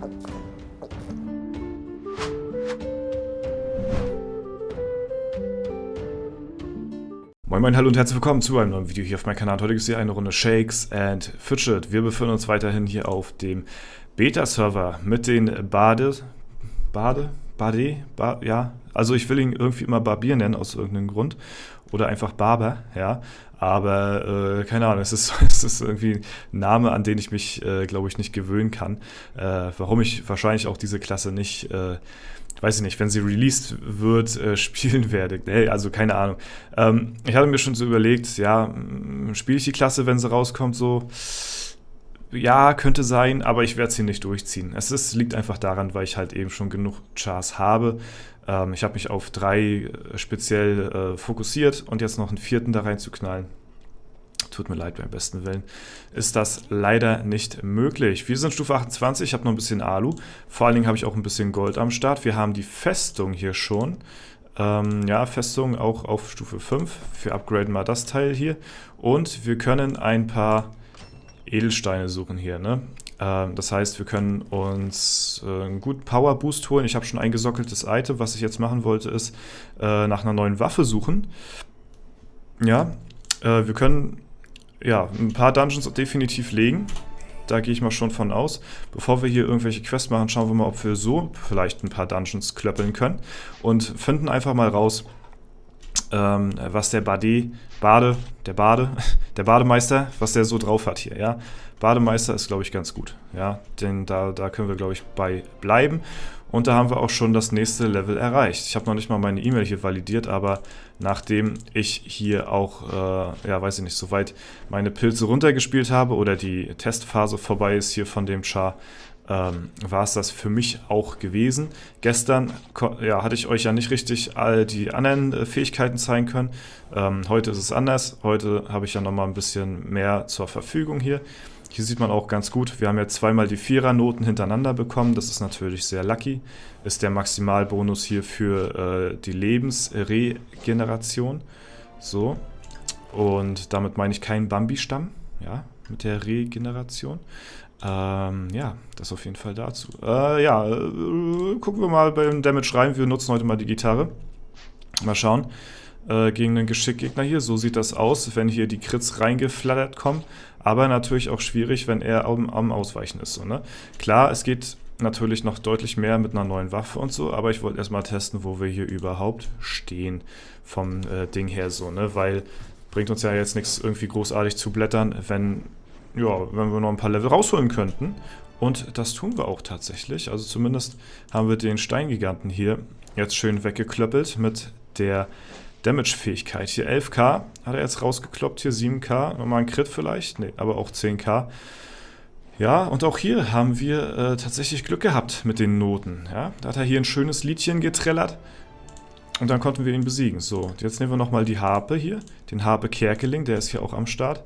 Moin Moin, hallo und herzlich willkommen zu einem neuen Video hier auf meinem Kanal. Heute gibt es hier eine Runde Shakes and Fidget. Wir befinden uns weiterhin hier auf dem Beta-Server mit den ja, also ich will ihn irgendwie immer Barbier nennen aus irgendeinem Grund oder einfach Barber, ja, aber keine Ahnung, es ist irgendwie ein Name, an den ich mich, glaube ich, nicht gewöhnen kann, warum ich wahrscheinlich auch diese Klasse nicht, weiß ich nicht, wenn sie released wird, spielen werde. Hey, also keine Ahnung. Ich hatte mir schon so überlegt, ja, spiele ich die Klasse, wenn sie rauskommt, so. Ja, könnte sein, aber ich werde es hier nicht durchziehen. Liegt einfach daran, weil ich halt eben schon genug Chars habe. Ich habe mich auf 3 speziell fokussiert und jetzt noch einen 4. da reinzuknallen. Tut mir leid, beim besten Willen ist das leider nicht möglich. Wir sind Stufe 28, ich habe noch ein bisschen Alu. Vor allen Dingen habe ich auch ein bisschen Gold am Start. Wir haben die Festung hier schon. Ja, Festung auch auf Stufe 5. Wir upgraden mal das Teil hier. Und wir können ein paar Edelsteine suchen hier, ne? Das heißt, wir können uns einen guten Power Boost holen. Ich habe schon ein gesockeltes Item. Was ich jetzt machen wollte, ist nach einer neuen Waffe suchen. Ja, wir können ja ein paar Dungeons definitiv legen. Da gehe ich mal schon von aus. Bevor wir hier irgendwelche Quests machen, schauen wir mal, ob wir so vielleicht ein paar Dungeons klöppeln können. Und finden einfach mal raus, was der Bademeister, was der so drauf hat hier, ja. Bademeister ist, glaube ich, ganz gut, ja, denn da können wir, glaube ich, bei bleiben. Und da haben wir auch schon das nächste Level erreicht. Ich habe noch nicht mal meine E-Mail hier validiert, aber nachdem ich hier auch, ja, weiß ich nicht, soweit meine Pilze runtergespielt habe oder die Testphase vorbei ist hier von dem Char, war es das für mich auch gewesen. Gestern ja, hatte ich euch ja nicht richtig all die anderen Fähigkeiten zeigen können. Heute ist es anders. Heute habe ich ja nochmal ein bisschen mehr zur Verfügung hier. Hier sieht man auch ganz gut, wir haben ja zweimal die 4er-Noten hintereinander bekommen. Das ist natürlich sehr lucky. Ist der Maximalbonus hier für die Lebensregeneration. So. Und damit meine ich keinen Bambi-Stamm. Ja, mit der Regeneration. Ja, das auf jeden Fall dazu. Ja, gucken wir mal beim Damage rein. Wir nutzen heute mal die Gitarre. Mal schauen. Gegen einen Geschickgegner hier. So sieht das aus, wenn hier die Crits reingeflattert kommen. Aber natürlich auch schwierig, wenn er am Ausweichen ist. So, ne? Klar, es geht natürlich noch deutlich mehr mit einer neuen Waffe und so. Aber ich wollte erstmal testen, wo wir hier überhaupt stehen vom Ding her. So, ne? Weil bringt uns ja jetzt nichts irgendwie großartig zu blättern, wenn wir noch ein paar Level rausholen könnten. Und das tun wir auch tatsächlich. Also zumindest haben wir den Steingiganten hier jetzt schön weggeklöppelt mit der Damage-Fähigkeit. Hier 11k hat er jetzt rausgekloppt, hier 7k. Nochmal ein Crit vielleicht? Ne, aber auch 10k. Ja, und auch hier haben wir tatsächlich Glück gehabt mit den Noten. Ja? Da hat er hier ein schönes Liedchen getrellert. Und dann konnten wir ihn besiegen. So, jetzt nehmen wir nochmal die Harpe hier. Den Harpe Kerkeling, der ist hier auch am Start.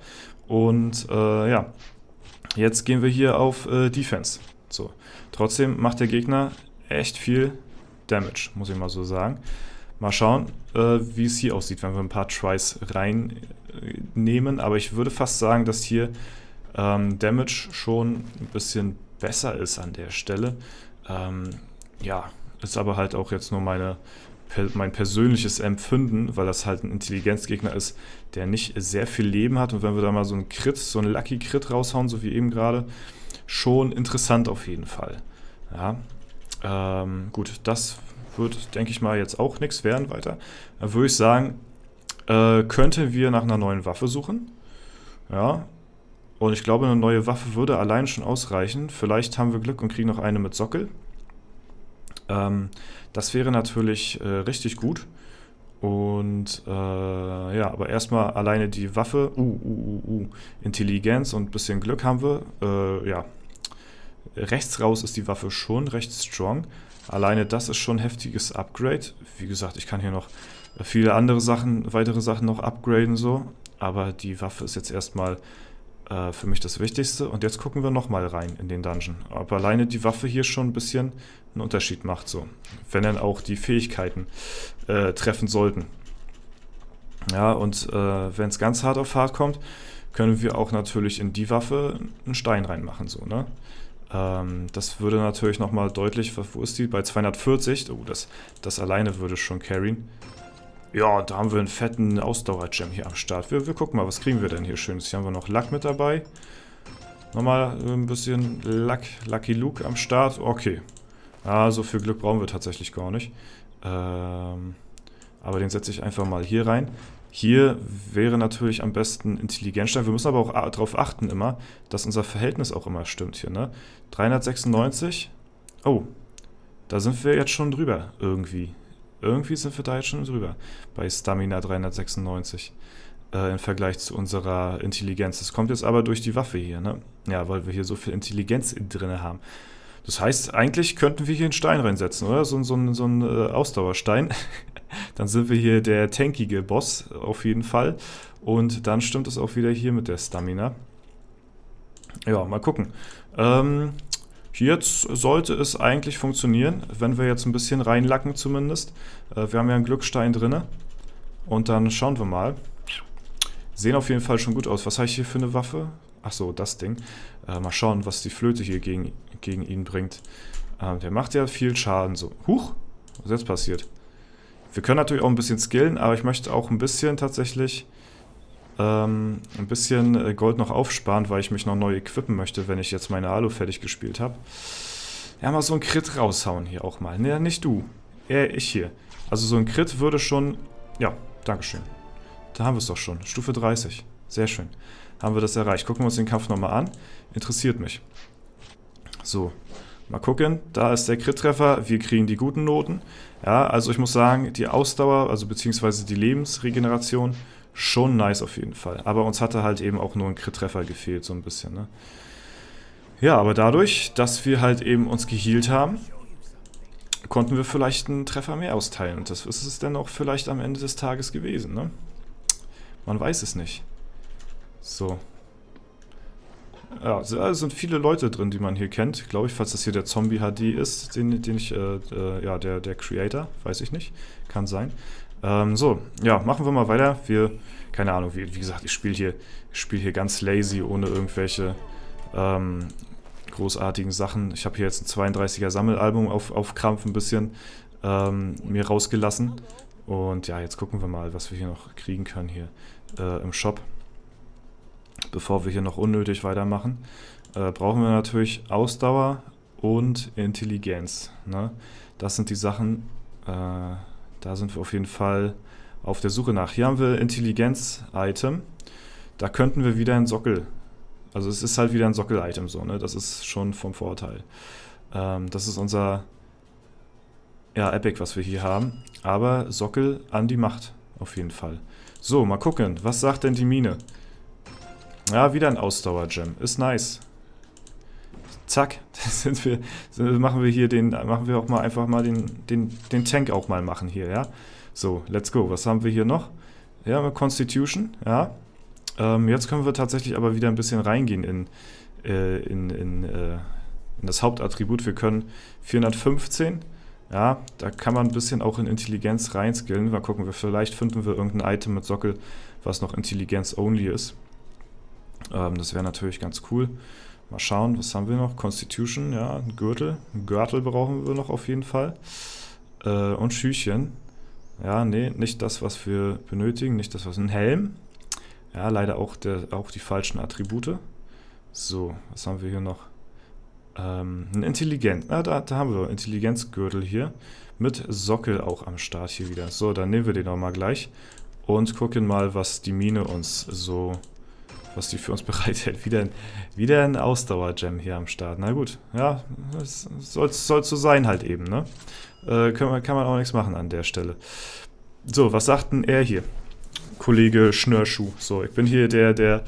Und ja, jetzt gehen wir hier auf Defense. So, trotzdem macht der Gegner echt viel Damage, muss ich mal so sagen. Mal schauen, wie es hier aussieht, wenn wir ein paar Tries reinnehmen. Aber ich würde fast sagen, dass hier Damage schon ein bisschen besser ist an der Stelle. Ja, ist aber halt auch jetzt nur mein persönliches Empfinden, weil das halt ein Intelligenzgegner ist, der nicht sehr viel Leben hat. Und wenn wir da mal so einen Crit, so einen Lucky Crit raushauen, so wie eben gerade, schon interessant auf jeden Fall. Ja, gut, das wird, denke ich mal, jetzt auch nichts werden weiter. Dann würde ich sagen, könnten wir nach einer neuen Waffe suchen. Ja, und ich glaube, eine neue Waffe würde allein schon ausreichen. Vielleicht haben wir Glück und kriegen noch eine mit Sockel. Das wäre natürlich richtig gut. Und ja, aber erstmal alleine die Waffe. Intelligenz und ein bisschen Glück haben wir. Ja, rechts raus ist die Waffe schon recht strong. Alleine das ist schon ein heftiges Upgrade. Wie gesagt, ich kann hier noch viele andere Sachen, weitere Sachen noch upgraden so. Aber die Waffe ist jetzt erstmal für mich das Wichtigste. Und jetzt gucken wir nochmal rein in den Dungeon. Ob alleine die Waffe hier schon ein bisschen einen Unterschied macht so. Wenn dann auch die Fähigkeiten treffen sollten. Ja, und wenn es ganz hart auf hart kommt, können wir auch natürlich in die Waffe einen Stein reinmachen so, ne? Das würde natürlich nochmal deutlich, wo ist die? Bei 240. Oh, das alleine würde schon carryen. Ja, da haben wir einen fetten Ausdauer-Gem hier am Start. Wir gucken mal, was kriegen wir denn hier Schönes. Hier haben wir noch Lack mit dabei. Nochmal ein bisschen Lucky Luke am Start. Okay. Ah, so viel Glück brauchen wir tatsächlich gar nicht. Aber den setze ich einfach mal hier rein. Hier wäre natürlich am besten Intelligenzstein. Wir müssen aber auch darauf achten immer, dass unser Verhältnis auch immer stimmt hier, ne? 396. Oh, da sind wir jetzt schon drüber, irgendwie. Irgendwie sind wir da jetzt schon drüber. Bei Stamina 396. Im Vergleich zu unserer Intelligenz. Das kommt jetzt aber durch die Waffe hier, ne? Ja, weil wir hier so viel Intelligenz drin haben. Das heißt, eigentlich könnten wir hier einen Stein reinsetzen, oder? So ein Ausdauerstein. Dann sind wir hier der tankige Boss, auf jeden Fall. Und dann stimmt es auch wieder hier mit der Stamina. Ja, mal gucken. Jetzt sollte es eigentlich funktionieren, wenn wir jetzt ein bisschen reinlacken zumindest. Wir haben ja einen Glückstein drin. Und dann schauen wir mal. Sehen auf jeden Fall schon gut aus. Was habe ich hier für eine Waffe? Achso, das Ding. Mal schauen, was die Flöte hier gegen ihn bringt. Der macht ja viel Schaden. So. Huch, was ist jetzt passiert? Wir können natürlich auch ein bisschen skillen, aber ich möchte auch ein bisschen tatsächlich ein bisschen Gold noch aufsparen, weil ich mich noch neu equippen möchte, wenn ich jetzt meine Alu fertig gespielt habe. Ja, mal so ein Crit raushauen hier auch mal. Ne, nicht du. Ich hier. Also so ein Crit würde schon... Ja, Dankeschön. Da haben wir es doch schon. Stufe 30. Sehr schön. Haben wir das erreicht. Gucken wir uns den Kampf nochmal an. Interessiert mich. So, mal gucken. Da ist der Crit-Treffer. Wir kriegen die guten Noten. Ja, also ich muss sagen, die Ausdauer, also beziehungsweise die Lebensregeneration, schon nice auf jeden Fall. Aber uns hatte halt eben auch nur ein Crit-Treffer gefehlt, so ein bisschen, ne? Ja, aber dadurch, dass wir halt eben uns gehealt haben, konnten wir vielleicht einen Treffer mehr austeilen. Und das ist es dann auch vielleicht am Ende des Tages gewesen, ne? Man weiß es nicht. So. Ja, es sind viele Leute drin, die man hier kennt, glaube ich, falls das hier der Zombie HD ist, den ich, ja, der Creator, weiß ich nicht, kann sein. So, ja, machen wir mal weiter. Keine Ahnung, wie gesagt, ich spiele hier ganz lazy, ohne irgendwelche großartigen Sachen. Ich habe hier jetzt ein 32er Sammelalbum auf Krampf ein bisschen mir rausgelassen. Und ja, jetzt gucken wir mal, was wir hier noch kriegen können hier im Shop. Bevor wir hier noch unnötig weitermachen, brauchen wir natürlich Ausdauer und Intelligenz. Ne? Das sind die Sachen, da sind wir auf jeden Fall auf der Suche nach. Hier haben wir Intelligenz-Item. Da könnten wir wieder einen Sockel. Also es ist halt wieder ein Sockel-Item so, ne? Das ist schon vom Vorteil. Das ist unser Epic, was wir hier haben. Aber Sockel an die Macht, auf jeden Fall. So, mal gucken. Was sagt denn die Mine? Ja, wieder ein Ausdauer-Gem. Ist nice. Zack. Machen wir auch mal einfach mal den Tank auch mal machen hier, ja. So, let's go. Was haben wir hier noch? Ja, Constitution, ja. Jetzt können wir tatsächlich aber wieder ein bisschen reingehen in das Hauptattribut. Wir können 415, ja, da kann man ein bisschen auch in Intelligenz reinskillen. Mal gucken, vielleicht finden wir irgendein Item mit Sockel, was noch Intelligenz-only ist. Das wäre natürlich ganz cool. Mal schauen, was haben wir noch? Constitution, ja, ein Gürtel. Ein Gürtel brauchen wir noch auf jeden Fall. Und Schüchchen. Ja, nee, nicht das, was wir benötigen. Nicht das, was... Ein Helm. Ja, leider auch die falschen Attribute. So, was haben wir hier noch? Ein Intelligenz. Da haben wir Intelligenzgürtel hier. Mit Sockel auch am Start hier wieder. So, dann nehmen wir den nochmal gleich. Und gucken mal, was die Mine uns so... was die für uns bereithält. Wieder ein Ausdauer-Gem hier am Start. Na gut, ja, es soll so sein halt eben, ne? Kann man auch nichts machen an der Stelle. So, was sagt denn er hier? Kollege Schnürschuh. So, ich bin hier der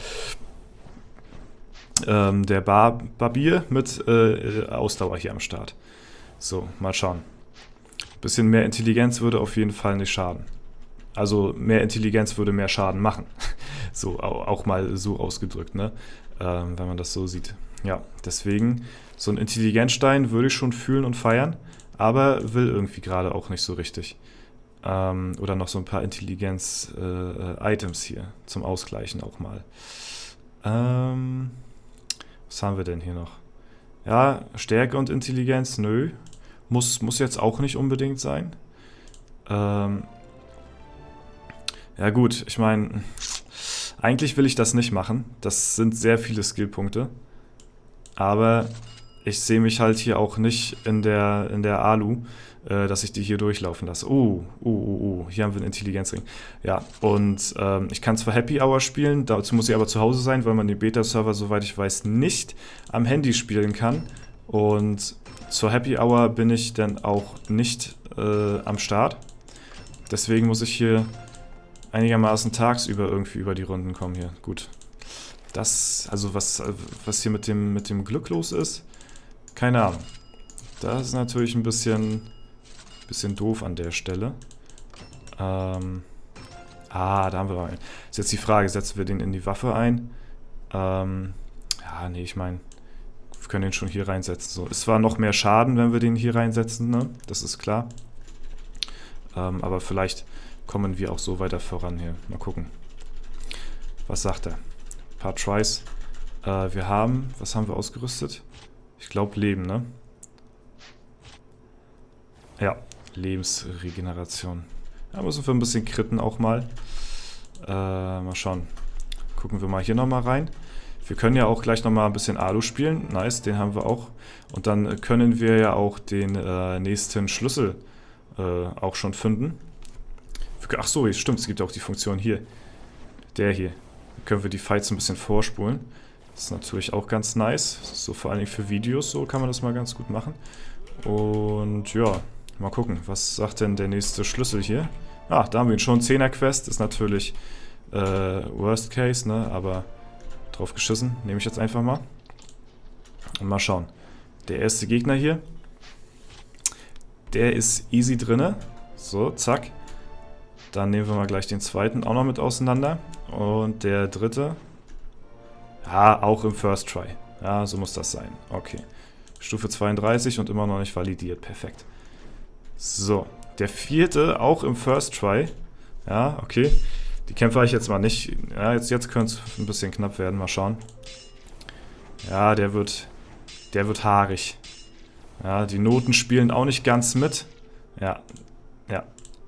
Barbier mit Ausdauer hier am Start. So, mal schauen. Bisschen mehr Intelligenz würde auf jeden Fall nicht schaden. Also mehr Intelligenz würde mehr Schaden machen. So, auch mal so ausgedrückt, ne? Wenn man das so sieht. Ja, deswegen, so ein Intelligenzstein würde ich schon fühlen und feiern, aber will irgendwie gerade auch nicht so richtig. Oder noch so ein paar Intelligenz-Items hier zum Ausgleichen auch mal. Was haben wir denn hier noch? Ja, Stärke und Intelligenz, nö. Muss jetzt auch nicht unbedingt sein. Ja gut, ich meine, eigentlich will ich das nicht machen. Das sind sehr viele Skillpunkte. Aber ich sehe mich halt hier auch nicht in der Alu, dass ich die hier durchlaufen lasse. Hier haben wir einen Intelligenzring. Ja, und ich kann zwar Happy Hour spielen, dazu muss ich aber zu Hause sein, weil man den Beta-Server, soweit ich weiß, nicht am Handy spielen kann. Und zur Happy Hour bin ich dann auch nicht am Start. Deswegen muss ich hier einigermaßen tagsüber irgendwie über die Runden kommen hier. Gut. Also was hier mit dem Glück los ist, keine Ahnung. Das ist natürlich ein bisschen doof an der Stelle. Da haben wir einen. Ist jetzt die Frage, setzen wir den in die Waffe ein? Ja, nee, ich meine, wir können den schon hier reinsetzen. So, ist zwar noch mehr Schaden, wenn wir den hier reinsetzen, ne? Das ist klar. Aber vielleicht kommen wir auch so weiter voran hier. Mal gucken. Was sagt er? Ein paar Tries. Was haben wir ausgerüstet? Ich glaube Leben, ne? Ja, Lebensregeneration. Da müssen wir ein bisschen kritten auch mal. Mal schauen. Gucken wir mal hier nochmal rein. Wir können ja auch gleich nochmal ein bisschen Alu spielen. Nice, den haben wir auch. Und dann können wir ja auch den nächsten Schlüssel auch schon finden. Ach so, stimmt, es gibt auch die Funktion hier. Der hier. Dann können wir die Fights ein bisschen vorspulen. Das ist natürlich auch ganz nice. So vor allen Dingen für Videos, so kann man das mal ganz gut machen. Und ja, mal gucken, was sagt denn der nächste Schlüssel hier? Da haben wir ihn schon. 10er-Quest ist natürlich Worst Case, ne? Aber drauf geschissen. Nehme ich jetzt einfach mal. Und mal schauen. Der erste Gegner hier. Der ist easy drinne. So, zack. Dann nehmen wir mal gleich den zweiten auch noch mit auseinander. Und der dritte. Ja, auch im First Try. Ja, so muss das sein. Okay. Stufe 32 und immer noch nicht validiert. Perfekt. So. Der vierte auch im First Try. Ja, okay. Die Kämpfe habe ich jetzt mal nicht. Ja, jetzt könnte es ein bisschen knapp werden. Mal schauen. Ja, der wird haarig. Ja, die Noten spielen auch nicht ganz mit. Ja.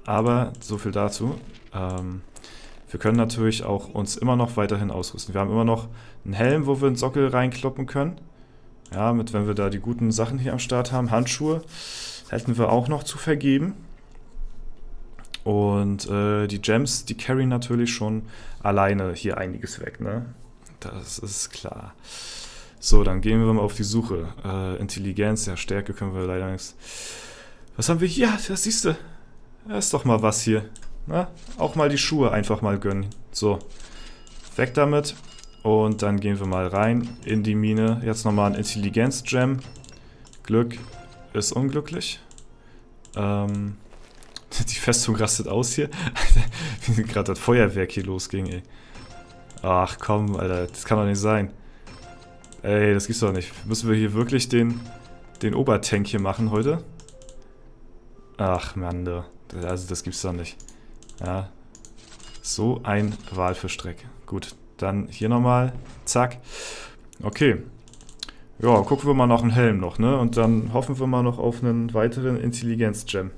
Aber so viel dazu. Wir können natürlich auch uns immer noch weiterhin ausrüsten. Wir haben immer noch einen Helm, wo wir einen Sockel reinkloppen können. Ja, wenn wir da die guten Sachen hier am Start haben. Handschuhe hätten wir auch noch zu vergeben. Und die Gems, die carryen natürlich schon alleine hier einiges weg, ne? Das ist klar. So, dann gehen wir mal auf die Suche. Intelligenz, ja, Stärke können wir leider nichts. Was haben wir hier? Ja, das siehst du. Das ist doch mal was hier. Na? Auch mal die Schuhe einfach mal gönnen. So, weg damit. Und dann gehen wir mal rein in die Mine. Jetzt nochmal ein Intelligenz-Gem. Glück ist unglücklich. Die Festung rastet aus hier. Wie gerade das Feuerwerk hier losging, ey. Ach komm, Alter, das kann doch nicht sein. Ey, das gibt's doch nicht. Müssen wir hier wirklich den Obertank hier machen heute? Ach, Mann, also das gibt's doch nicht. Ja. So ein Walfischstreck. Gut, dann hier nochmal. Zack. Okay. Ja, gucken wir mal nach einem Helm noch, ne? Und dann hoffen wir mal noch auf einen weiteren Intelligenz-Gem.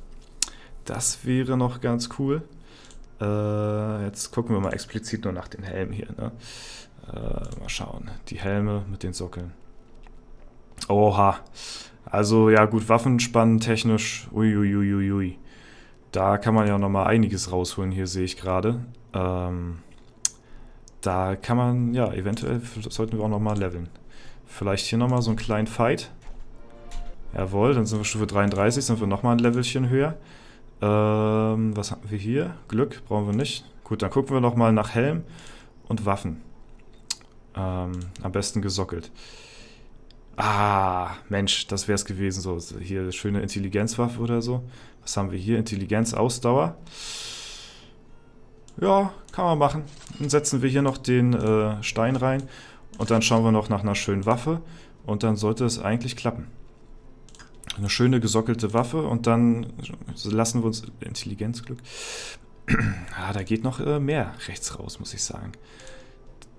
Das wäre noch ganz cool. Jetzt gucken wir mal explizit nur nach den Helmen hier, ne? Mal schauen. Die Helme mit den Sockeln. Oha. Also, ja gut, Waffenspannen technisch. Uiuiuiui. Da kann man ja nochmal einiges rausholen, hier sehe ich gerade. Da kann man, ja, eventuell sollten wir auch nochmal leveln. Vielleicht hier nochmal so einen kleinen Fight. Jawohl, dann sind wir Stufe 33, sind wir nochmal ein Levelchen höher. Was haben wir hier? Glück brauchen wir nicht. Gut, dann gucken wir nochmal nach Helm und Waffen. Am besten gesockelt. Mensch, das wäre es gewesen. So, hier eine schöne Intelligenzwaffe oder so. Was haben wir hier? Intelligenz, Ausdauer. Ja, kann man machen. Dann setzen wir hier noch den Stein rein. Und dann schauen wir noch nach einer schönen Waffe. Und dann sollte es eigentlich klappen. Eine schöne gesockelte Waffe. Und dann lassen wir uns Intelligenzglück. Da geht noch mehr rechts raus, muss ich sagen.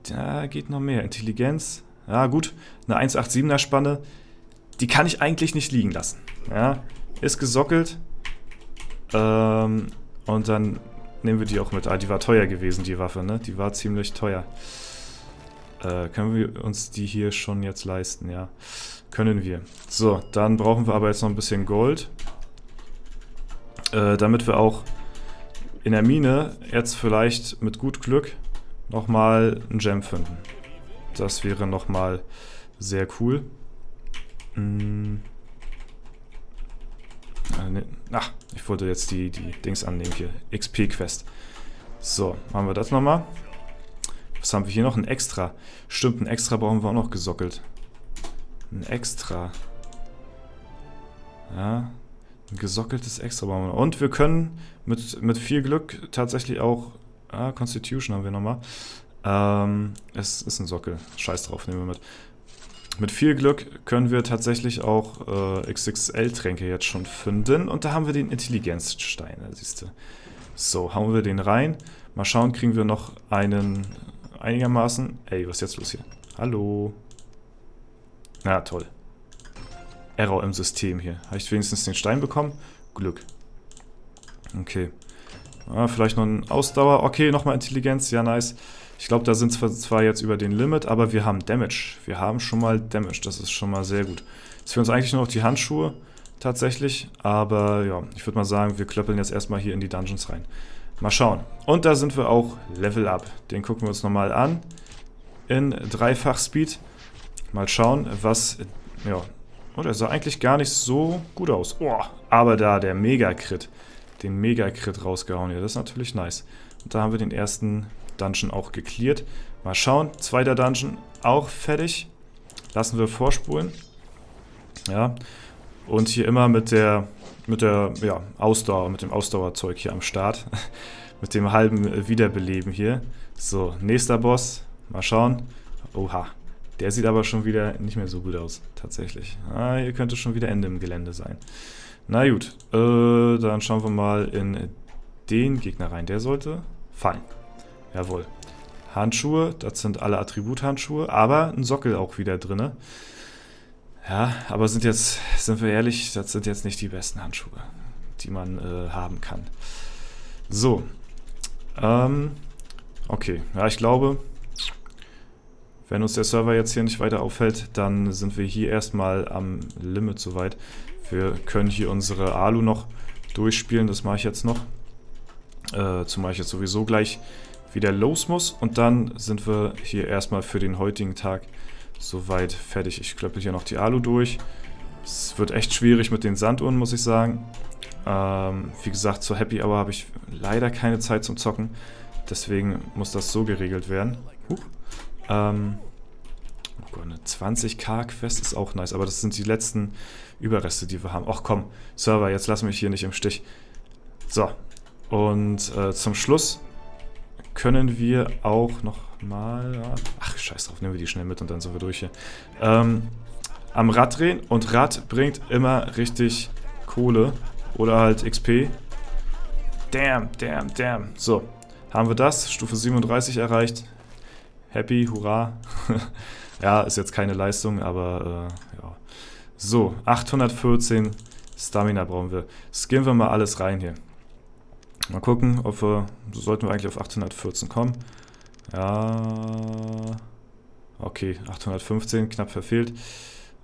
Da geht noch mehr. Intelligenz. Ja gut, eine 1,87er Spanne. die kann ich eigentlich nicht liegen lassen. Ja, ist gesockelt. Und dann nehmen wir die auch mit. Ah, die war teuer gewesen, die Waffe, ne? Die war ziemlich teuer. Können wir uns die hier schon jetzt leisten? Ja, können wir. So, dann brauchen wir aber jetzt noch ein bisschen Gold. Damit wir auch in der Mine jetzt vielleicht mit gut Glück nochmal einen Gem finden. Das wäre nochmal sehr cool. Ach, ich wollte jetzt die Dings annehmen hier. XP-Quest. So, machen wir das nochmal. Was haben wir hier noch? Ein Extra. Stimmt, ein Extra brauchen wir auch noch gesockelt. Ein Extra. Ja, ein gesockeltes Extra brauchen wir noch. Und wir können mit viel Glück tatsächlich auch... Ah, Constitution haben wir nochmal. Es ist ein Sockel. Scheiß drauf, nehmen wir mit. Mit viel Glück können wir tatsächlich auch XXL-Tränke jetzt schon finden. Und da haben wir den Intelligenzstein, siehst du. So, hauen wir den rein. Mal schauen, kriegen wir noch einen einigermaßen... Ey, was ist jetzt los hier? Hallo? Na, toll. Error im System hier. Habe ich wenigstens den Stein bekommen? Glück. Okay. Ah, vielleicht noch ein Ausdauer. Okay, nochmal Intelligenz. Ja, nice. Ich glaube, da sind wir zwar jetzt über den Limit, aber wir haben Damage. Wir haben schon mal Damage. Das ist schon mal sehr gut. Jetzt fehlen uns eigentlich nur noch die Handschuhe. Tatsächlich. Aber ja, ich würde mal sagen, wir klöppeln jetzt erstmal hier in die Dungeons rein. Mal schauen. Und da sind wir auch Level Up. Den gucken wir uns nochmal an. In Dreifach Speed. Mal schauen, was... Ja. Oh, der sah eigentlich gar nicht so gut aus. Oh, aber da der Mega-Crit. Den Mega-Crit rausgehauen hier. Das ist natürlich nice. Und da haben wir den ersten Dungeon auch gecleart. Mal schauen. Zweiter Dungeon auch fertig. Lassen wir vorspulen. Ja. Und hier immer mit der ja, Ausdauer, mit dem Ausdauerzeug hier am Start. Mit dem halben Wiederbeleben hier. So, nächster Boss. Mal schauen. Oha. Der sieht aber schon wieder nicht mehr so gut aus, tatsächlich. Ah, hier könnte schon wieder Ende im Gelände sein. Na gut, dann schauen wir mal in den Gegner rein. Der sollte fallen. Jawohl. Handschuhe, das sind alle Attributhandschuhe, aber ein Sockel auch wieder drin. Ja, aber sind wir ehrlich, das sind jetzt nicht die besten Handschuhe, die man haben kann. So. Okay, ja, ich glaube... Wenn uns der Server jetzt hier nicht weiter auffällt, dann sind wir hier erstmal am Limit soweit. Wir können hier unsere Alu noch durchspielen, das mache ich jetzt noch. Zumal ich jetzt sowieso gleich wieder los muss. Und dann sind wir hier erstmal für den heutigen Tag soweit fertig. Ich klöppel hier noch die Alu durch. Es wird echt schwierig mit den Sanduhren, muss ich sagen. Wie gesagt, zur Happy Hour habe ich leider keine Zeit zum Zocken. Deswegen muss das so geregelt werden. Oh Gott, eine 20k-Quest ist auch nice, aber das sind die letzten Überreste, die wir haben. Ach komm, Server, jetzt lass mich hier nicht im Stich. So, und zum Schluss können wir auch noch mal... Ach, scheiß drauf, nehmen wir die schnell mit und dann sind wir durch hier. Am Rad drehen und Rad bringt immer richtig Kohle oder halt XP. Damn. So, haben wir das, Stufe 37 erreicht. Happy, hurra. Ja, ist jetzt keine Leistung, aber ja. So, 814 Stamina brauchen wir. Skillen wir mal alles rein hier. Mal gucken, ob wir... Sollten wir eigentlich auf 814 kommen. Ja... Okay, 815, knapp verfehlt.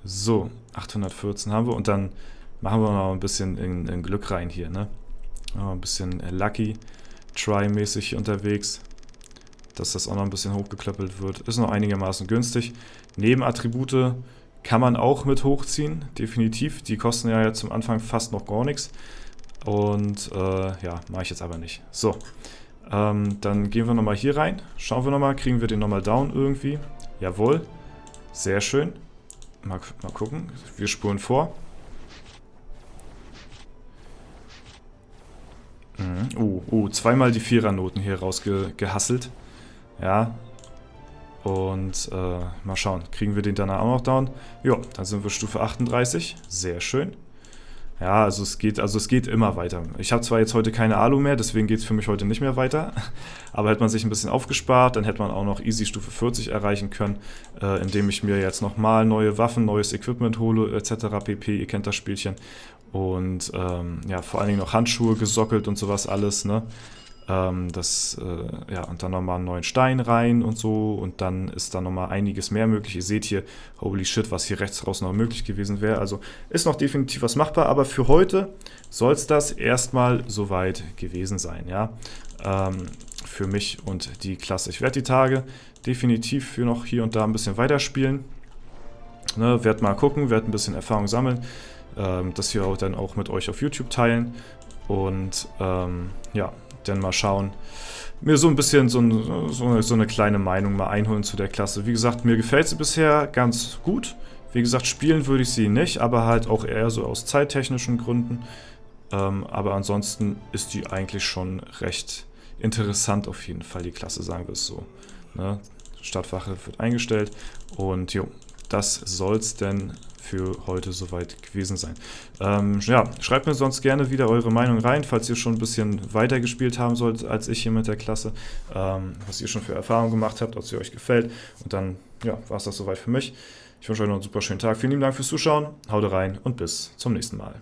So, 814 haben wir. Und dann machen wir noch ein bisschen in Glück rein hier, ne? Ein bisschen Lucky Try-mäßig unterwegs. Dass das auch noch ein bisschen hochgeklöppelt wird. Ist noch einigermaßen günstig. Nebenattribute kann man auch mit hochziehen, definitiv. Die kosten ja jetzt zum Anfang fast noch gar nichts. Und ja, mache ich jetzt aber nicht. So, dann gehen wir nochmal hier rein. Schauen wir nochmal, kriegen wir den nochmal down irgendwie. Jawohl, sehr schön. Mal gucken, wir spulen vor. Zweimal die Vierernoten hier rausgehasselt. Ja, und mal schauen, kriegen wir den danach auch noch down? Jo, dann sind wir Stufe 38, sehr schön. Ja, also es geht immer weiter. Ich habe zwar jetzt heute keine Alu mehr, deswegen geht es für mich heute nicht mehr weiter. Aber hätte man sich ein bisschen aufgespart, dann hätte man auch noch easy Stufe 40 erreichen können, indem ich mir jetzt nochmal neue Waffen, neues Equipment hole, etc. pp. Ihr kennt das Spielchen. Und ja, vor allen Dingen noch Handschuhe gesockelt und sowas alles, ne? Ja, und dann nochmal einen neuen Stein rein und so, und dann ist da nochmal einiges mehr möglich. Ihr seht hier, holy shit, was hier rechts raus noch möglich gewesen wäre. Also ist noch definitiv was machbar, aber für heute soll es das erstmal soweit gewesen sein, ja. Für mich und die Klasse. Ich werde die Tage definitiv für noch hier und da ein bisschen weiterspielen. Ne, werde mal gucken, werde ein bisschen Erfahrung sammeln, das hier auch dann auch mit euch auf YouTube teilen und ja, dann mal schauen, mir so ein bisschen so eine kleine Meinung mal einholen zu der Klasse. Wie gesagt, mir gefällt sie bisher ganz gut. Wie gesagt, spielen würde ich sie nicht, aber halt auch eher so aus zeittechnischen Gründen. Aber ansonsten ist die eigentlich schon recht interessant auf jeden Fall, die Klasse, sagen wir es so. Ne? Stadtwache wird eingestellt und jo, das soll es denn für heute soweit gewesen sein. Ja, schreibt mir sonst gerne wieder eure Meinung rein, falls ihr schon ein bisschen weiter gespielt haben sollt als ich hier mit der Klasse, was ihr schon für Erfahrungen gemacht habt, ob sie euch gefällt. Und dann ja, war es das soweit für mich. Ich wünsche euch noch einen super schönen Tag. Vielen lieben Dank fürs Zuschauen, haut rein und bis zum nächsten Mal.